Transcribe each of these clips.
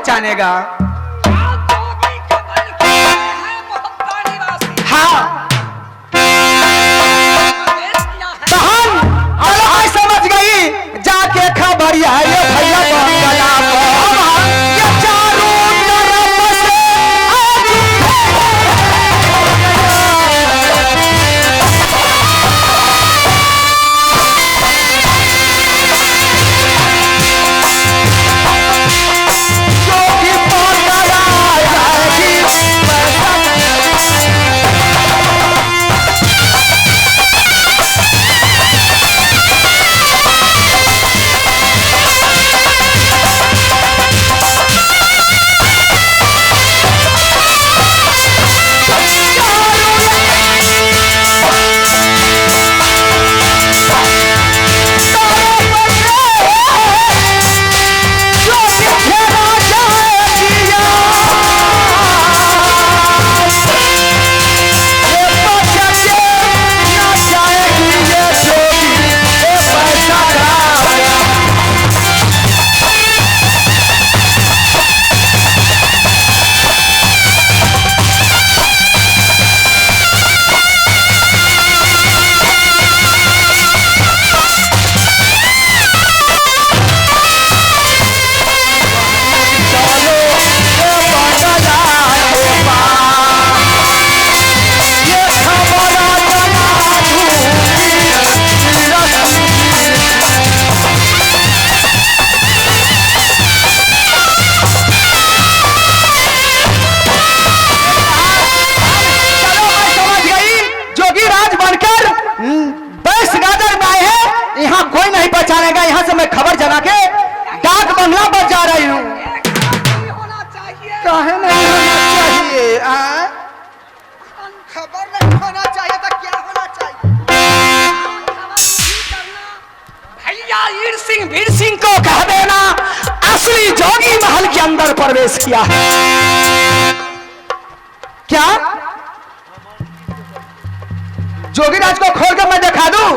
पहचानेगा। हाँ बहन और समझ गई जाके खबरिया ये भैया ये चारों तरफ से यहाँ से मैं खबर जला के डाक बंगला पर जा रही हूँ। काहे नहीं होना चाहिए? खबर नहीं होना चाहिए तो क्या होना चाहिए? भैया वीर सिंह को कह देना असली जोगी महल के अंदर प्रवेश किया है। क्या जोगीराज को खोल कर मैं दिखा दूं?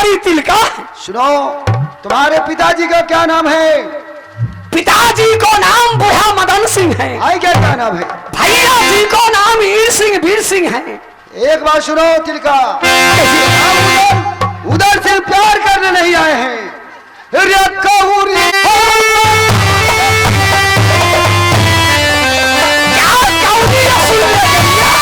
कुमारी तिलका। सुनो, तुम्हारे पिताजी का क्या नाम है? पिताजी को नाम बूढ़ा मदन सिंह है। भाई का क्या नाम है? भैया जी को नाम वीर सिंह वीर सिंह है। एक बात सुनो तिलका, उधर से प्यार करने नहीं आए हैं। रे कौरी क्या कौरी रसूल ले गया?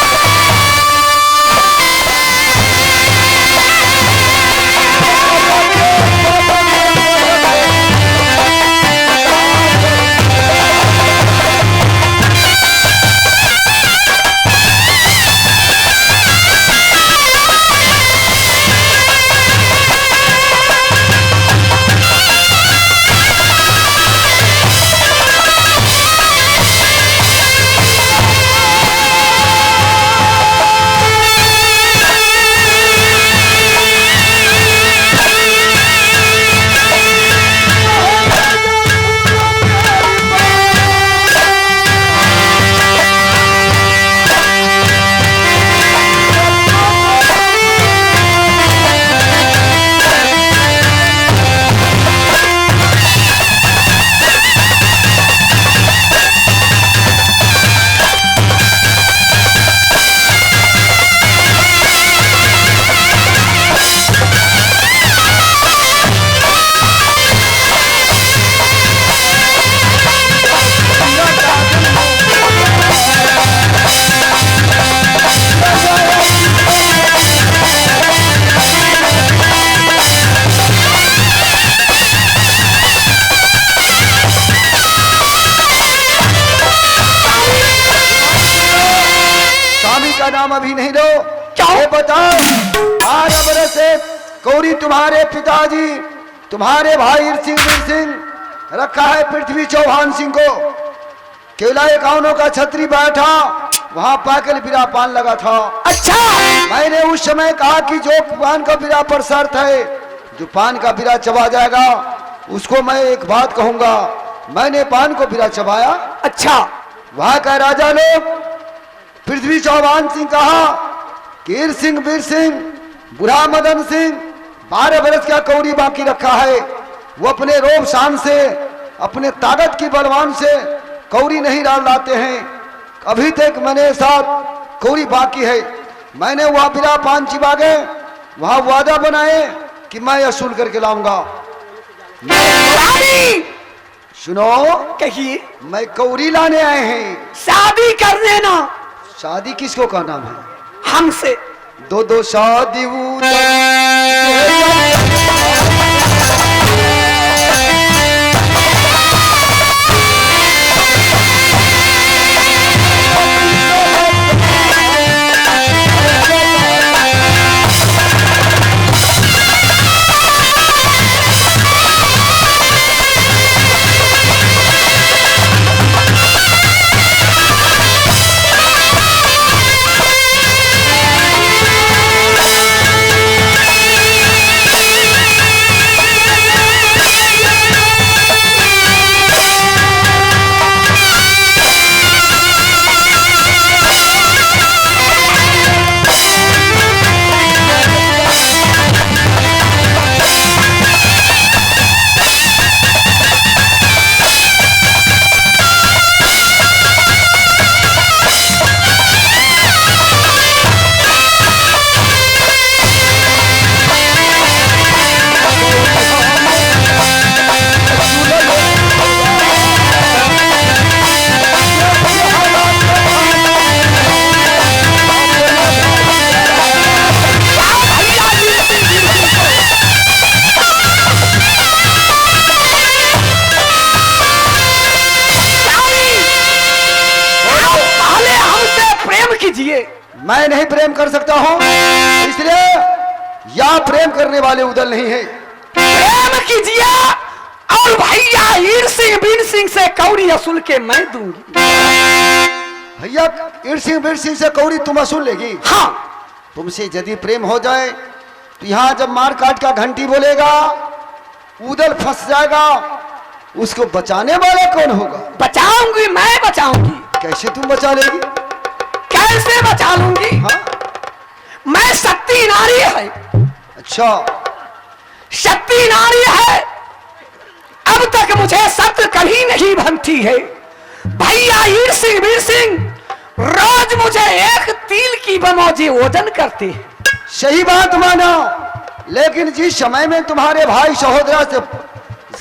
नाम अभी नहीं लो। क्या? ये बताओ, 12 बरस से कौरी तुम्हारे पिताजी तुम्हारे भाई सिंह वीर सिंह रखा है पृथ्वी चौहान सिंह को। केवला एकाउनों का छतरी बैठा, वहां पाकल बिरा पान लगा था। अच्छा, मैंने उस समय कहा कि जो पान का बिरा पर शर्त है, जो पान का बिरा चबा जाएगा उसको मैं एक बात कहूंगा। मैंने पान को बिरा चबाया। अच्छा, वहां का राजा लोग पृथ्वी चौहान सिंह कहा कि वीर सिंह बुढ़ा मदन सिंह 12 बरस का कौड़ी बाकी रखा है। वो अपने रोब शान से, अपने ताकत की बलवान से कौड़ी नहीं डाल लाते हैं। अभी तक मैंने साथ कौड़ी बाकी है। मैंने वह बिरा पान चिबा गए, वहां वादा बनाए कि मैं असूल करके लाऊंगा। रानी सुनो, कहिए। मैं कौड़ी लाने आए हैं। शादी कर देना। शादी किसको का नाम है? हमसे। दो शादी मैं नहीं प्रेम कर सकता हूं, इसलिए या प्रेम करने वाले उधर नहीं है। प्रेम कीजिए और भैया वीर सिंह से कौड़ी असूल के मैं दूंगी। भैया वीर सिंह से कौड़ी तुम असूल लेगी? हाँ। तुमसे यदि प्रेम हो जाए तो यहाँ जब मार काट का घंटी बोलेगा उधर फंस जाएगा, उसको बचाने वाला कौन होगा? बचाऊंगी, मैं बचाऊंगी। कैसे तुम बचा लेगी? कैसे बचा लूंगी? हाँ? मैं शक्ति नारी है। अच्छा, निहत्ती नारी है, अब तक मुझे सत्य कभी नहीं बनती है। भैया वीर सिंह रोज मुझे एक तिल की बनौजी ओजन करते हैं। सही बात माना, लेकिन जिस समय में तुम्हारे भाई सहोदरा से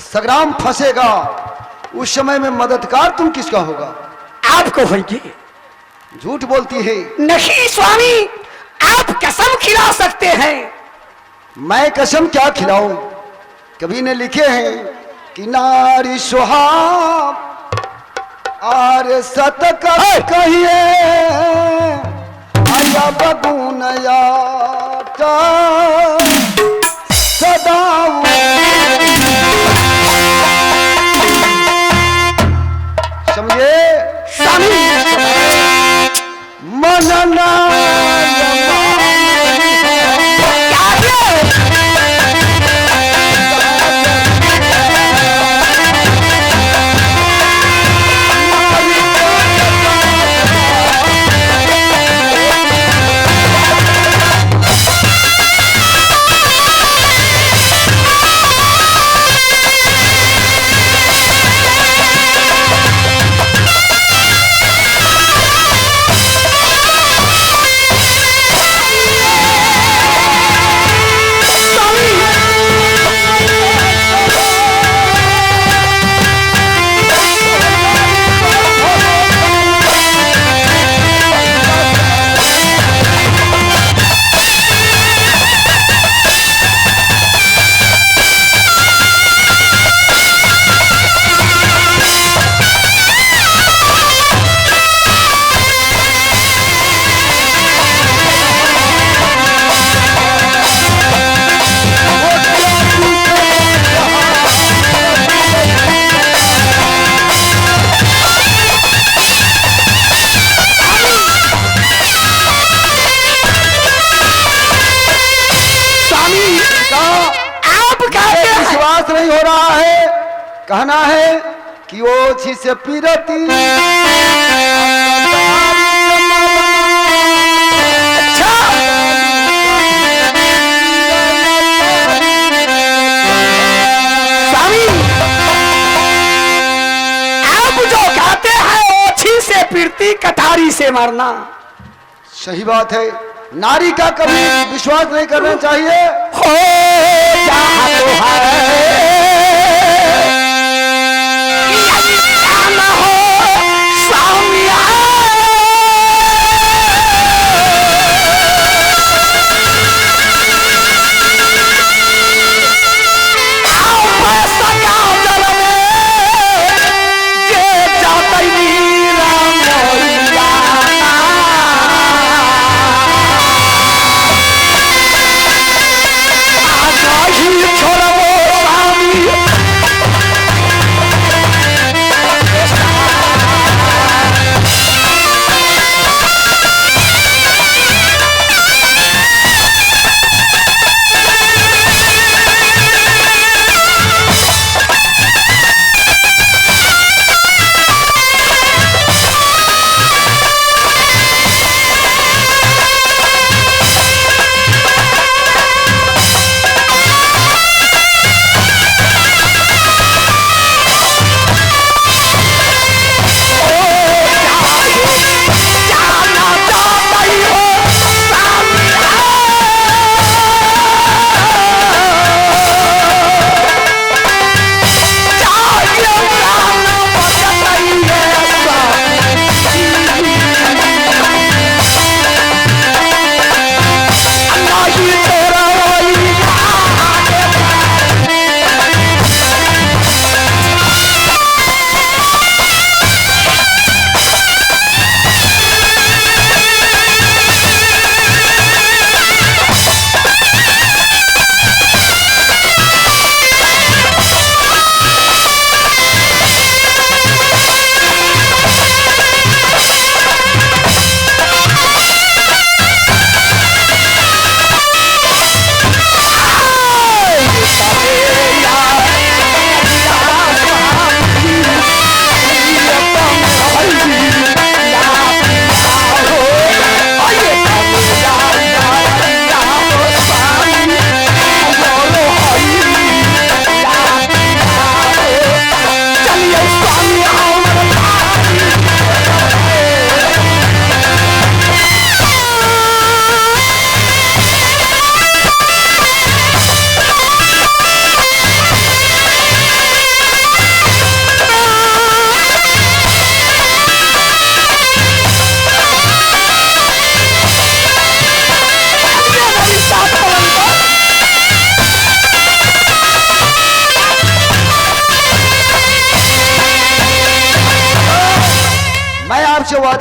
संग्राम फंसेगा, उस समय में मददगार तुम किसका होगा? आपको होंगे। झूठ बोलती है। नहीं स्वामी, आप कसम खिला सकते हैं। मैं कसम क्या खिलाऊं? कवि ने लिखे हैं कि नारी सुहाग आर सत कहिए आया बगुन सदा समझे मनना नहीं हो रहा है। कहना है कि ओछी से पीरती अच्छा, स्वामी आप जो कहते हैं ओछी से पीरती कटारी से मारना, सही बात है। नारी का कभी विश्वास नहीं करना चाहिए। हो जहाँ तो है न हो स्वामिया, आओ पैसा गाँव जल में जे जाते नीरा मोरिया, छोड़ो स्वामी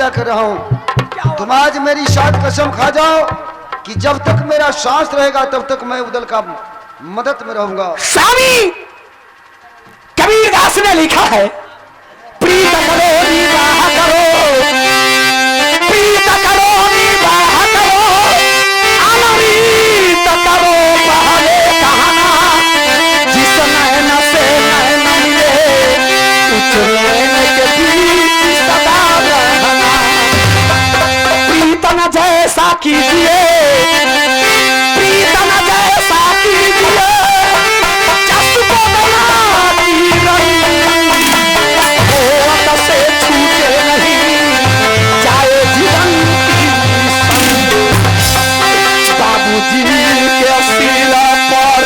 वादा कर रहा हूं, तुम आज मेरी साथ कसम खा जाओ कि जब तक मेरा सांस रहेगा तब तक मैं उदल का मदद में रहूंगा। स्वामी कबीरदास ने लिखा है, प्रीत करो विवाह करो, प्रीत करो विवाह करो, अमृत करो पहले कहना, जिस नैन से नैन मिले उस नैन के बीच सदा रहना। प्रीतम जैसा कीजिए, प्रीतम जैसा कीजिए, जस को बनाती रही, होत से छूटे नहीं, जाए जीवन की संग। बाबूजी के सिर पर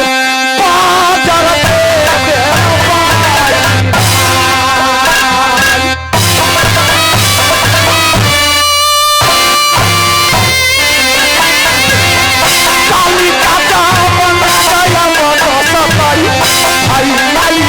बाजर दे काली काटा बना गया वो सफाई, आई लाई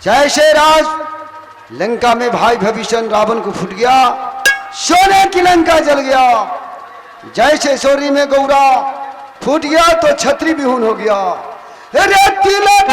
जैसे राज लंका में भाई भविष्य रावण को फूट गया, सोने की लंका जल गया। जैसे सोरी में गौरा फूट गया तो छत्री विहून हो गया। अरे तिलक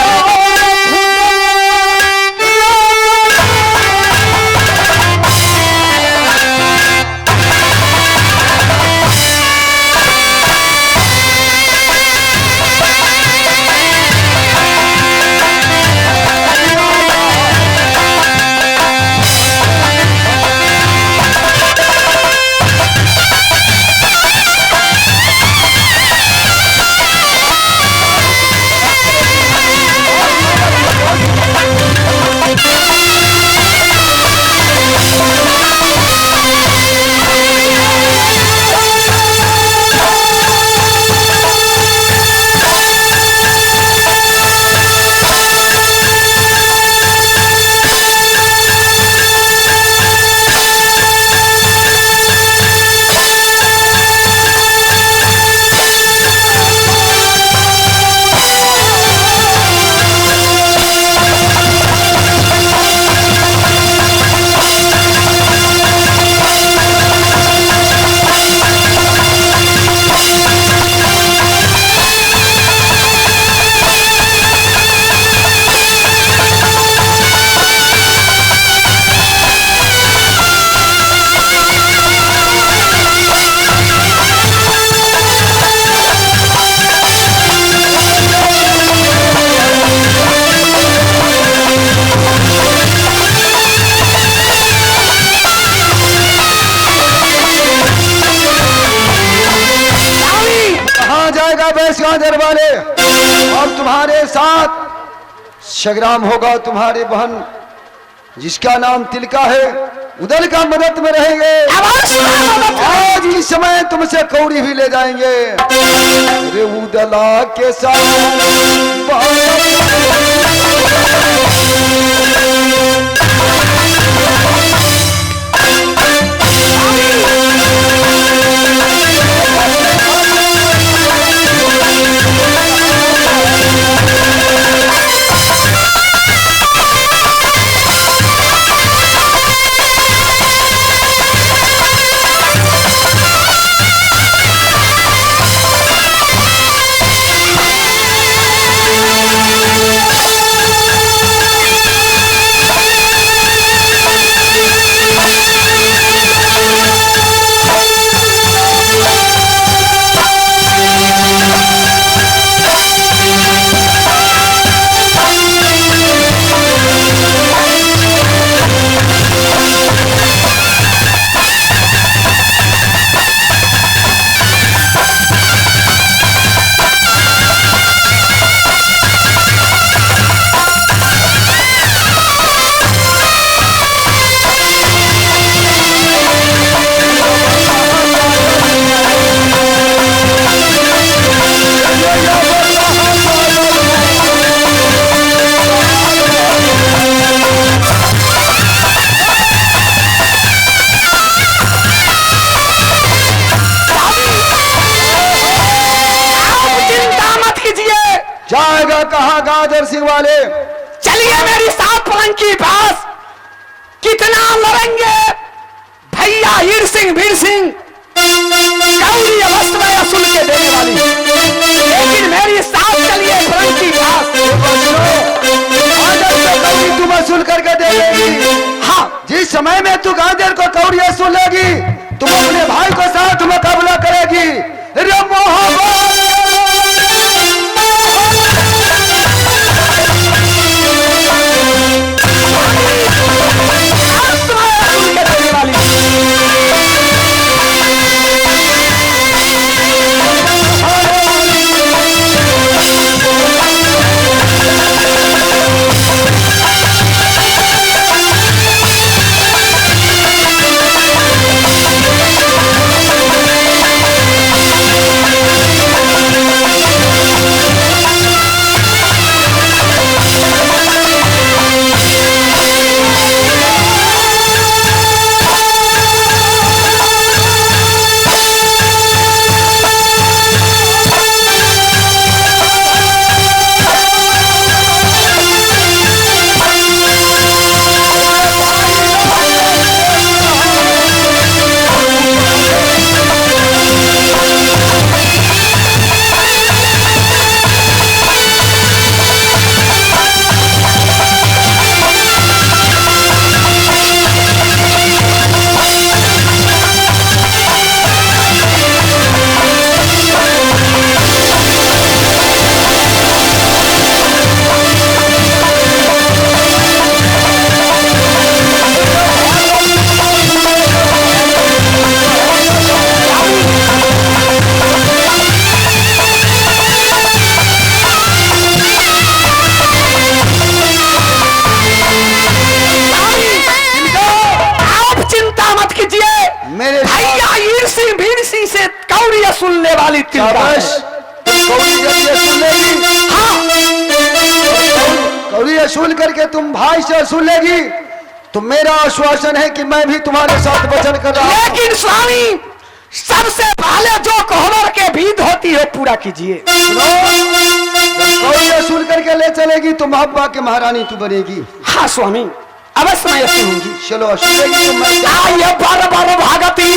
दरबारे और तुम्हारे साथ संग्राम होगा। तुम्हारे बहन जिसका नाम तिलका है उदल का मदद में रहेंगे। आज इस समय तुमसे कौड़ी भी ले जाएंगे। रे उदला के साथ जाएगा कहाँ गाजर सिंह वाले? चलिए मेरी सात पलंग के पास, कितना लड़ेंगे भैया हीर सिंह वीर सिंह, कौड़ी अवस्था में असुल के देने वाली, लेकिन मेरी साथ चलिए पलंग की पास। कौड़ी तुम वसूल करके दे देगी। हाँ, जिस समय में तू गाजर को कौड़ी वसूल लेगी, तुम अपने भाई को साथ मुकाबला करेगी। रे मोहब्बत सुनने वाली कौड़ी वसूल करके तुम भाई से वसूल लेगी, तो मेरा आश्वासन है कि मैं भी तुम्हारे साथ वचन कर रहा हूं। लेकिन स्वामी, सबसे पहले जो कोहबर के विध होती है पूरा कीजिए। कौड़ी वसूल करके ले चलेगी तो महाबा के महारानी तू बनेगी। हाँ स्वामी, अवश्य मैं ऐसी होंगी। चलो वसूलेगी तो मैं आइए बार बार भागती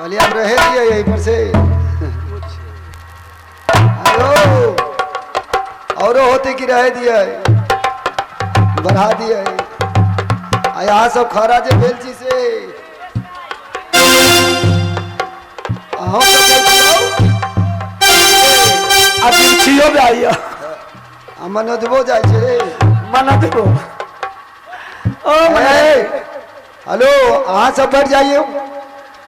कहलिए आप रहे दिए यहीं पर से। हेलो, और होते कि रह दिए बढ़ा दिए। यहाँ सब खरा जे बेलची से अहों सब अब छियो भी आइयो मनोदबो जाय छे रे मना देबो ओ मने हेलो, अहाँ सब बैठ जाइए।